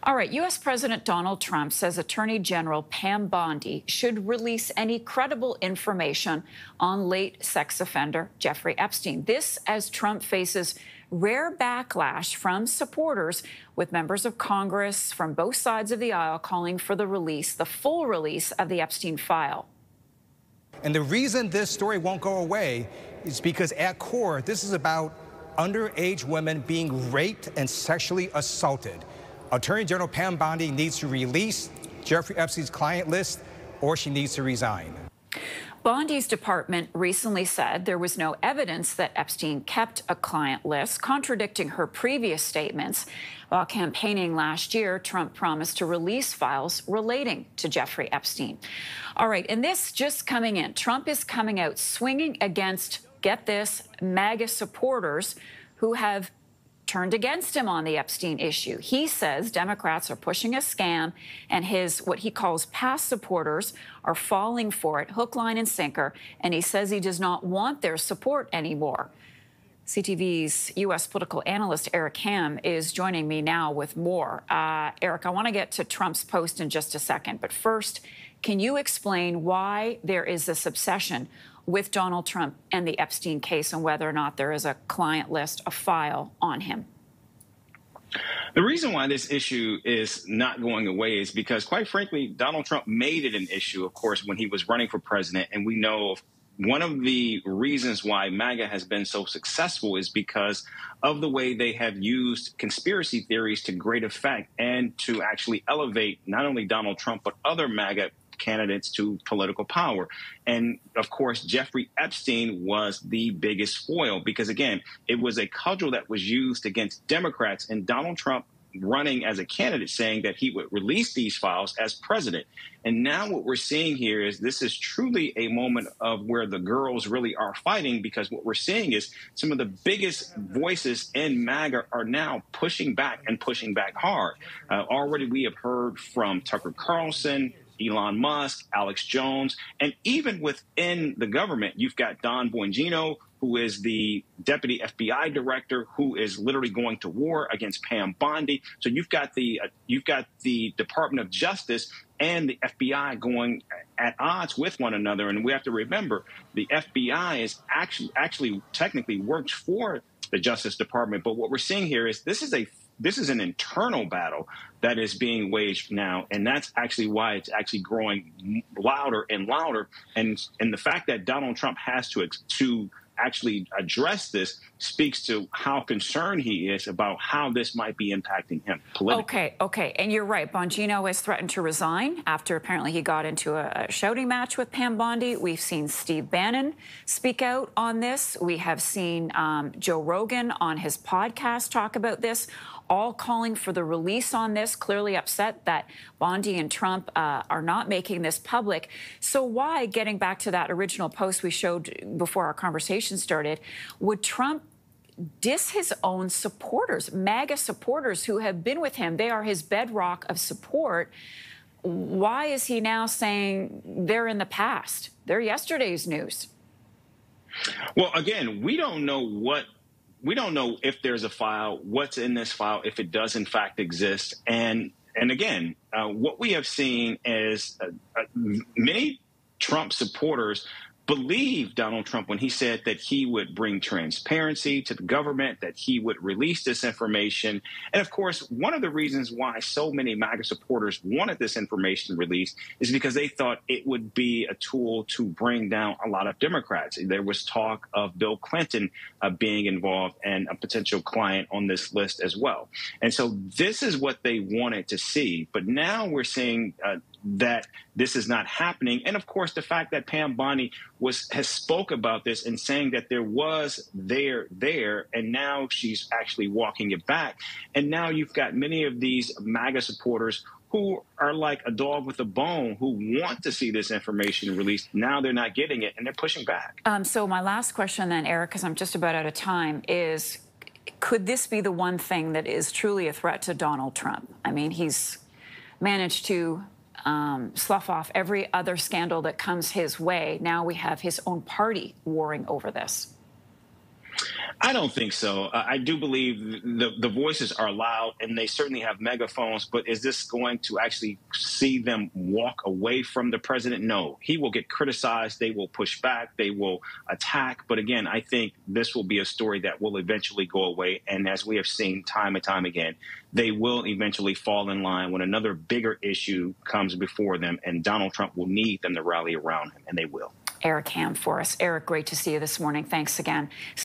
All right, U.S. President Donald Trump says Attorney General Pam Bondi should release any credible information on late sex offender Jeffrey Epstein. This as Trump faces rare backlash from supporters, with members of Congress from both sides of the aisle calling for the full release of the Epstein file. And the reason this story won't go away is because at core, this is about underage women being raped and sexually assaulted. Attorney General Pam Bondi needs to release Jeffrey Epstein's client list, or she needs to resign. Bondi's department recently said there was no evidence that Epstein kept a client list, contradicting her previous statements. While campaigning last year, Trump promised to release files relating to Jeffrey Epstein. All right, and this just coming in. Trump is coming out swinging against, get this, MAGA supporters who have turned against him on the Epstein issue. He says Democrats are pushing a scam, and his, what he calls past supporters, are falling for it, hook, line, and sinker, and he says he does not want their support anymore. CTV's U.S. political analyst Eric Ham is joining me now with more. Eric, I want to get to Trump's post in just a second, but first, can you explain why there is this obsession with Donald Trump and the Epstein case, and whether or not there is a client list, a file on him? The reason why this issue is not going away is because, quite frankly, Donald Trump made it an issue, of course, when he was running for president. And we know one of the reasons why MAGA has been so successful is because of the way they have used conspiracy theories to great effect and to actually elevate not only Donald Trump, but other MAGA candidates to political power. And of course, Jeffrey Epstein was the biggest foil because, again, it was a cudgel that was used against Democrats, and Donald Trump running as a candidate saying that he would release these files as president. And now what we're seeing here is this is truly a moment of where the girls really are fighting, because what we're seeing is some of the biggest voices in MAGA are now pushing back and pushing back hard. Already we have heard from Tucker Carlson, Elon Musk, Alex Jones, and even within the government, you've got Don Bongino, who is the deputy FBI director, who is literally going to war against Pam Bondi. So you've got the Department of Justice and the FBI going at odds with one another. And we have to remember the FBI is actually technically works for the Justice Department. But what we're seeing here is this is an internal battle that is being waged now, and that's actually why it's actually growing louder and louder. And the fact that Donald Trump has to actually address this speaks to how concerned he is about how this might be impacting him politically. Okay. And you're right. Bongino has threatened to resign after apparently he got into a shouting match with Pam Bondi. We've seen Steve Bannon speak out on this. We have seen Joe Rogan on his podcast talk about this, all calling for the release on this, clearly upset that Bondi and Trump are not making this public. So why, getting back to that original post we showed before our conversation started, would Trump diss his own supporters, MAGA supporters who have been with him? They are his bedrock of support. Why is he now saying they're in the past? They're yesterday's news. Well, again, we don't know if there's a file, what's in this file, if it does in fact exist. And again, what we have seen is many Trump supporters believe Donald Trump when he said that he would bring transparency to the government, that he would release this information. And of course, one of the reasons why so many MAGA supporters wanted this information released is because they thought it would be a tool to bring down a lot of Democrats. There was talk of Bill Clinton being involved and a potential client on this list as well. And so this is what they wanted to see. But now we're seeing that this is not happening. And of course, the fact that Pam Bondi has spoke about this and saying that there was there, and now she's actually walking it back. And now you've got many of these MAGA supporters who are like a dog with a bone, who want to see this information released. Now they're not getting it, and they're pushing back. So my last question then, Eric, because I'm just about out of time, is could this be the one thing that is truly a threat to Donald Trump? I mean, he's managed to slough off every other scandal that comes his way. Now we have his own party warring over this. I don't think so. I do believe the voices are loud and they certainly have megaphones, but is this going to actually see them walk away from the president? No. He will get criticized. They will push back. They will attack. But again, I think this will be a story that will eventually go away. And as we have seen time and time again, they will eventually fall in line when another bigger issue comes before them, and Donald Trump will need them to rally around him, and they will. Eric Ham for us. Eric, great to see you this morning. Thanks again.